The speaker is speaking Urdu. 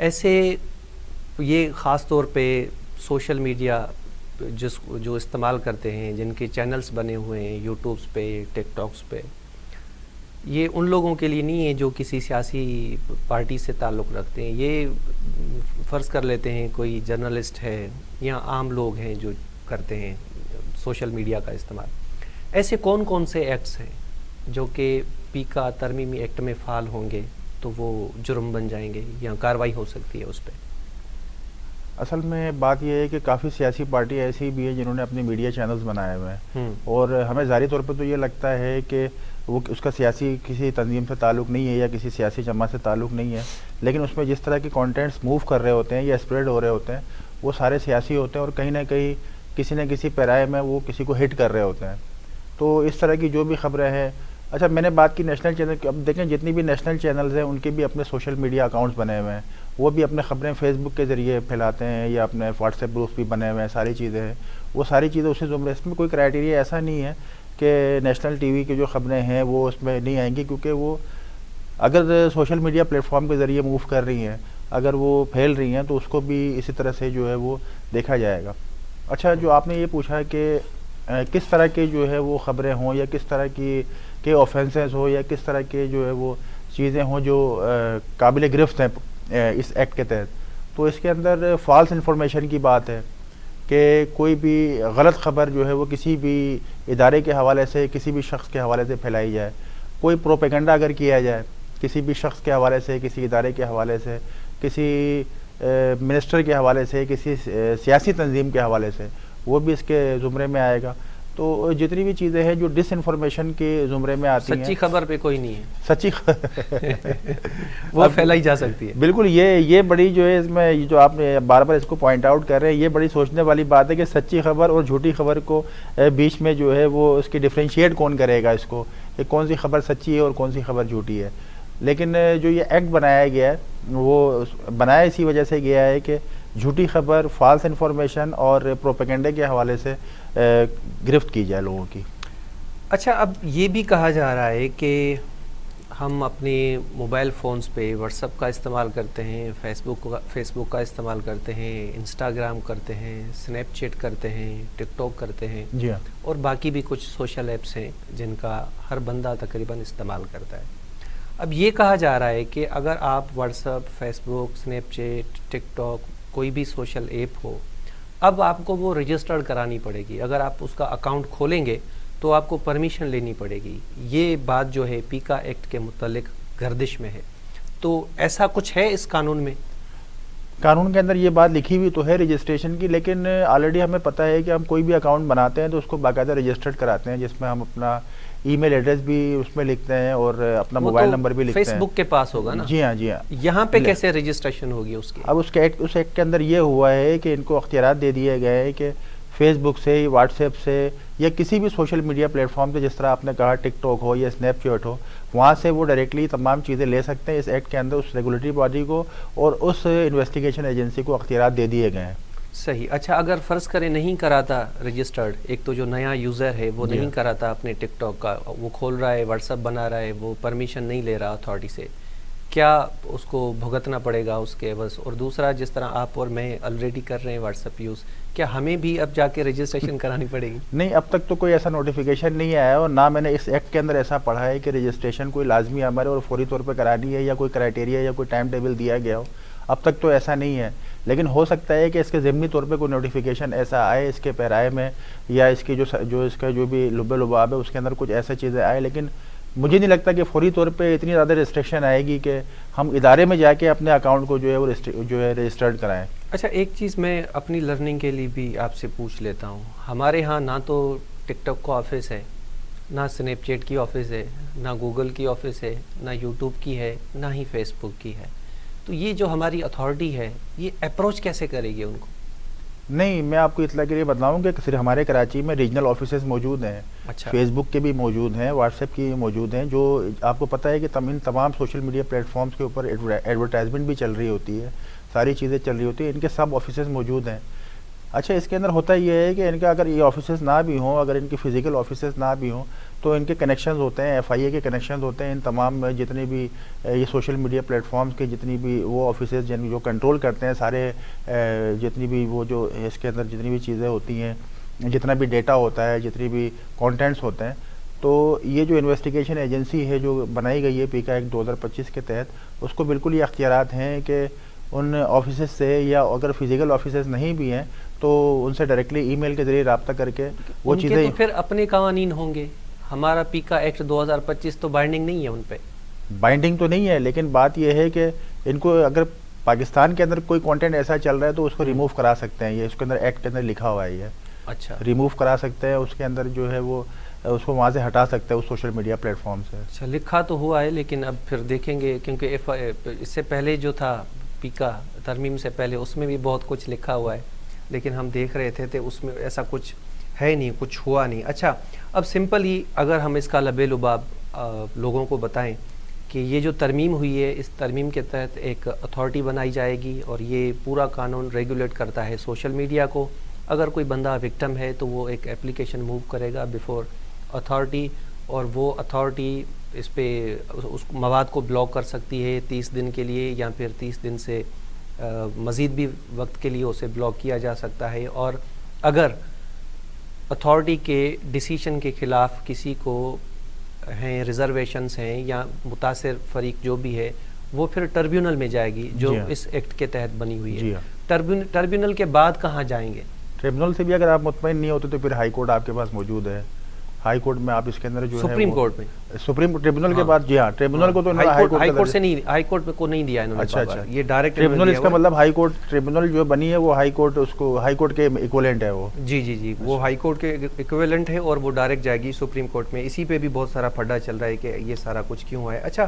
ایسے یہ خاص طور پہ سوشل میڈیا جو استعمال کرتے ہیں، جن کے چینلز بنے ہوئے ہیں یوٹیوبس پہ، ٹک ٹاکس پہ، یہ ان لوگوں کے لیے نہیں ہے جو کسی سیاسی پارٹی سے تعلق رکھتے ہیں. یہ فرض کر لیتے ہیں کوئی جرنلسٹ ہے یا عام لوگ ہیں جو کرتے ہیں سوشل میڈیا کا استعمال. ایسے کون کون سے ایکٹس ہیں جو کہ پیکا ترمیمی ایکٹ میں فعال ہوں گے تو وہ جرم بن جائیں گے یا کارروائی ہو سکتی ہے اس پہ؟ اصل میں بات یہ ہے کہ کافی سیاسی پارٹی ایسی بھی ہے جنہوں نے اپنے میڈیا چینلز بنائے ہوئے ہیں، اور ہمیں ظاہری طور پہ تو یہ لگتا ہے کہ وہ اس کا سیاسی کسی تنظیم سے تعلق نہیں ہے یا کسی سیاسی جماعت سے تعلق نہیں ہے، لیکن اس میں جس طرح کے کانٹینٹس موو کر رہے ہوتے ہیں یا اسپریڈ ہو رہے ہوتے ہیں وہ سارے سیاسی ہوتے ہیں، اور کہیں نہ کہیں کسی نہ کسی پیرائے میں وہ کسی کو ہٹ کر رہے ہوتے ہیں. تو اس طرح کی جو بھی خبریں ہیں، اچھا میں نے بات کی نیشنل چینل کی، اب دیکھیں جتنی بھی نیشنل چینلز ہیں ان کے بھی اپنے سوشل میڈیا اکاؤنٹس بنے ہوئے ہیں، وہ بھی اپنے خبریں فیس بک کے ذریعے پھیلاتے ہیں یا اپنے واٹس ایپ گروپس بھی بنے ہوئے ہیں، ساری چیزیں ہیں، وہ ساری چیزیں اسی زمرے. اس میں کوئی کرائٹیریا ایسا نہیں ہے کہ نیشنل ٹی وی کی جو خبریں ہیں وہ اس میں نہیں آئیں گی، کیونکہ وہ اگر سوشل میڈیا پلیٹ فارم کے ذریعے موو کر رہی ہیں، اگر وہ پھیل رہی ہیں تو اس کو بھی اسی طرح سے جو ہے وہ دیکھا جائے گا. اچھا جو آپ نے یہ پوچھا کہ کس طرح کے جو ہے وہ خبریں ہوں یا کس طرح کی کے آفینسز ہو یا کس طرح کے جو ہے وہ چیزیں ہوں جو قابل گرفت ہیں اس ایکٹ کے تحت، تو اس کے اندر فالس انفارمیشن کی بات ہے کہ کوئی بھی غلط خبر جو ہے وہ کسی بھی ادارے کے حوالے سے، کسی بھی شخص کے حوالے سے پھیلائی جائے، کوئی پروپیگنڈا اگر کیا جائے کسی بھی شخص کے حوالے سے، کسی ادارے کے حوالے سے، کسی منسٹر کے حوالے سے، کسی سیاسی تنظیم کے حوالے سے، وہ بھی اس کے زمرے میں آئے گا. تو جتنی بھی چیزیں ہیں جو ڈس انفارمیشن کے زمرے میں آتی ہیں، سچی خبر پہ کوئی نہیں ہے، سچی وہ پھیلائی جا سکتی ہے. بالکل یہ بڑی جو ہے اس میں جو آپ نے بار بار اس کو پوائنٹ آؤٹ کر رہے ہیں، یہ بڑی سوچنے والی بات ہے کہ سچی خبر اور جھوٹی خبر کو بیچ میں جو ہے وہ اس کی ڈفرینشیٹ کون کرے گا اس کو، کہ کون سی خبر سچی ہے اور کون سی خبر جھوٹی ہے. لیکن جو یہ ایکٹ بنایا گیا ہے وہ بنایا اسی وجہ سے گیا ہے کہ جھوٹی خبر، فالس انفارمیشن اور پروپیگنڈے کے حوالے سے گرفت کی جائے لوگوں کی. اچھا اب یہ بھی کہا جا رہا ہے کہ ہم اپنے موبائل فونز پہ واٹس ایپ کا استعمال کرتے ہیں، فیس بک کا استعمال کرتے ہیں، انسٹاگرام کرتے ہیں، سنیپ چیٹ کرتے ہیں، ٹک ٹاک کرتے ہیں، جی ہاں، اور باقی بھی کچھ سوشل ایپس ہیں جن کا ہر بندہ تقریباً استعمال کرتا ہے. اب یہ کہا جا رہا ہے کہ اگر آپ واٹس ایپ، فیس بک، سنیپ چیٹ، ٹک ٹاک کوئی بھی سوشل ایپ ہو، اب آپ کو وہ رجسٹرڈ کرانی پڑے گی. اگر آپ اس کا اکاؤنٹ کھولیں گے تو آپ کو پرمیشن لینی پڑے گی. یہ بات جو ہے پیکا ایکٹ کے متعلق گردش میں ہے. تو ایسا کچھ ہے اس قانون میں؟ قانون کے اندر یہ بات لکھی ہوئی تو ہے رجسٹریشن کی، لیکن آلریڈی ہمیں پتہ ہے کہ ہم کوئی بھی اکاؤنٹ بناتے ہیں تو اس کو باقاعدہ رجسٹرڈ کراتے ہیں، جس میں ہم اپنا ای میل ایڈریس بھی اس میں لکھتے ہیں اور اپنا موبائل نمبر بھی لکھتے ہیں. فیس بک کے پاس ہوگا نا؟ جی ہاں جی ہاں. یہاں پہ کیسے رجسٹریشن ہوگی اس کی؟ اب اس ایکٹ کے اندر یہ ہوا ہے کہ ان کو اختیارات دے دیے گئے ہیں کہ فیس بک سے، واٹس ایپ سے یا کسی بھی سوشل میڈیا پلیٹ فارم سے، جس طرح آپ نے کہا ٹک ٹاک ہو یا اسنیپ چیٹ ہو، وہاں سے وہ ڈائریکٹلی تمام چیزیں لے سکتے ہیں. اس ایکٹ کے اندر اس ریگولیٹری باڈی کو اور اس انویسٹیگیشن ایجنسی کو اختیارات دے دیے گئے ہیں. صحیح. اچھا اگر فرض کریں نہیں کراتا رجسٹرڈ، ایک تو جو نیا یوزر ہے وہ نہیں کراتا اپنے ٹک ٹاک کا، وہ کھول رہا ہے، واٹس ایپ بنا رہا ہے، وہ پرمیشن نہیں لے رہا اتھارٹی سے، کیا اس کو بھگتنا پڑے گا اس کے عوض؟ اور دوسرا جس طرح آپ اور میں آلریڈی کر رہے ہیں واٹس ایپ یوز، کیا ہمیں بھی اب جا کے رجسٹریشن کرانی پڑے گی؟ نہیں، اب تک تو کوئی ایسا نوٹیفیکیشن نہیں آیا ہے، اور نہ میں نے اس ایکٹ کے اندر ایسا پڑھا ہے کہ رجسٹریشن کوئی لازمی عمل ہے اور فوری طور پہ کرانی ہے یا کوئی کرائٹیریا یا کوئی ٹائم ٹیبل دیا گیا ہو. اب تک تو ایسا نہیں ہے، لیکن ہو سکتا ہے کہ اس کے ضمنی طور پہ کوئی نوٹیفیکیشن ایسا آئے اس کے پیرائے میں، یا اس کی جو اس کا جو بھی لب لباب ہے اس کے اندر کچھ ایسا چیزیں آئے. لیکن مجھے نہیں لگتا کہ فوری طور پہ اتنی زیادہ ریسٹرکشن آئے گی کہ ہم ادارے میں جا کے اپنے اکاؤنٹ کو جو ہے وہ رجسٹرڈ کرائیں. اچھا ایک چیز میں اپنی لرننگ کے لیے بھی آپ سے پوچھ لیتا ہوں. ہمارے ہاں نہ تو ٹک ٹاک کا آفس ہے، نہ سنیپ چیٹ کی آفس ہے، نہ گوگل کی آفس ہے، نہ یوٹیوب کی ہے، نہ ہی فیس بک کی ہے. تو یہ جو ہماری اتھارٹی ہے یہ اپروچ کیسے کرے گی ان کو؟ نہیں، میں آپ کو اطلاع کے لیے بتلاؤں کہ صرف ہمارے کراچی میں ریجنل آفیسز موجود ہیں. اچھا. فیس بک کے بھی موجود ہیں، واٹس ایپ کی موجود ہیں. جو آپ کو پتہ ہے کہ ان تمام سوشل میڈیا پلیٹ فارمز کے اوپر ایڈورٹائزمنٹ بھی چل رہی ہوتی ہے، ساری چیزیں چل رہی ہوتی ہیں، ان کے سب آفیسز موجود ہیں. اچھا اس کے اندر ہوتا یہ ہے کہ ان کا اگر یہ آفیسز نہ بھی ہوں، اگر ان کی فزیکل آفیسز نہ بھی ہوں تو ان کے کنیکشنز ہوتے ہیں، ایف آئی اے کے کنیکشنز ہوتے ہیں ان تمام جتنے بھی یہ سوشل میڈیا پلیٹ فارمز کے جتنی بھی وہ آفیسز جو کنٹرول کرتے ہیں سارے جتنی بھی وہ جو اس کے اندر جتنی بھی چیزیں ہوتی ہیں، جتنا بھی ڈیٹا ہوتا ہے، جتنی بھی کانٹینٹس ہوتے ہیں. تو یہ جو انویسٹیگیشن ایجنسی ہے جو بنائی گئی ہے پیکا ایکٹ 2025 کے تحت، اس کو بالکل یہ اختیارات ہیں کہ ان آفیسز سے، یا اگر فزیکل آفیسز نہیں بھی ہیں تو ان سے ڈائریکٹلی ای میل کے ذریعے رابطہ کر کے وہ چیزیں. تو پھر اپنے قوانین ہوں گے. ہمارا پیکا ایکٹ 2025 تو بائنڈنگ نہیں ہے ان پہ. بائنڈنگ تو نہیں ہے، لیکن بات یہ ہے کہ ان کو اگر پاکستان کے اندر کوئی کانٹینٹ ایسا چل رہا ہے تو اس کو ریموو کرا سکتے ہیں. یہ اس کے اندر ایکٹ کے اندر لکھا ہوا ہے. اچھا ریموو کرا سکتے ہیں، اس کے اندر جو ہے وہ اس کو وہاں سے ہٹا سکتے ہیں اس سوشل میڈیا پلیٹ فارم سے. اچھا لکھا تو ہوا ہے، لیکن اب پھر دیکھیں گے، کیونکہ اس سے پہلے جو تھا پیکا ترمیم سے پہلے اس میں بھی بہت کچھ لکھا ہوا ہے، لیکن ہم دیکھ رہے تھے تو اس میں ایسا کچھ ہے نہیں، کچھ ہوا نہیں. اچھا اب سمپل ہی اگر ہم اس کا لبے لباب لوگوں کو بتائیں کہ یہ جو ترمیم ہوئی ہے، اس ترمیم کے تحت ایک اتھارٹی بنائی جائے گی اور یہ پورا قانون ریگولیٹ کرتا ہے سوشل میڈیا کو. اگر کوئی بندہ وکٹم ہے تو وہ ایک اپلیکیشن موو کرے گا بیفور اتھارٹی، اور وہ اتھارٹی اس پہ اس مواد کو بلاک کر سکتی ہے 30 دن کے لیے، یا پھر 30 دن سے مزید بھی وقت کے لیے اسے بلاک کیا جا سکتا ہے. اور اگر اتھارٹی کے ڈیسیشن کے خلاف کسی کو ہیں ریزرویشنز ہیں یا متاثر فریق جو بھی ہے، وہ پھر ٹربیونل میں جائے گی جو اس ایکٹ کے تحت بنی ہوئی ہے. ٹربیونل کے بعد کہاں جائیں گے؟ ٹریبونل سے بھی اگر آپ مطمئن نہیں ہوتے تو پھر ہائی کورٹ آپ کے پاس موجود ہے. ہائی کورٹ میں آپ اس کے اندر جو ہے سپریم کورٹ میں، سپریم ٹریبونل کے بعد، جی ہاں ٹریبونل کو تو ہائی کورٹ سے نہیں، ہائی کورٹ کو نہیں دیا انہوں نے. اچھا یہ ڈائریکٹ ٹریبونل، اس کا مطلب ہائی کورٹ ٹریبونل جو بنی ہے وہ ہائی کورٹ، اس کو ہائی کورٹ کے ایکویلنٹ ہے وہ. جی وہ ہائی کورٹ کے ایکویلنٹ ہے اور وہ ڈائریکٹ جائے گی سپریم کورٹ میں. اسی پہ بھی بہت سارا پھڈا چل رہا ہے کہ یہ سارا کچھ کیوں ہے. اچھا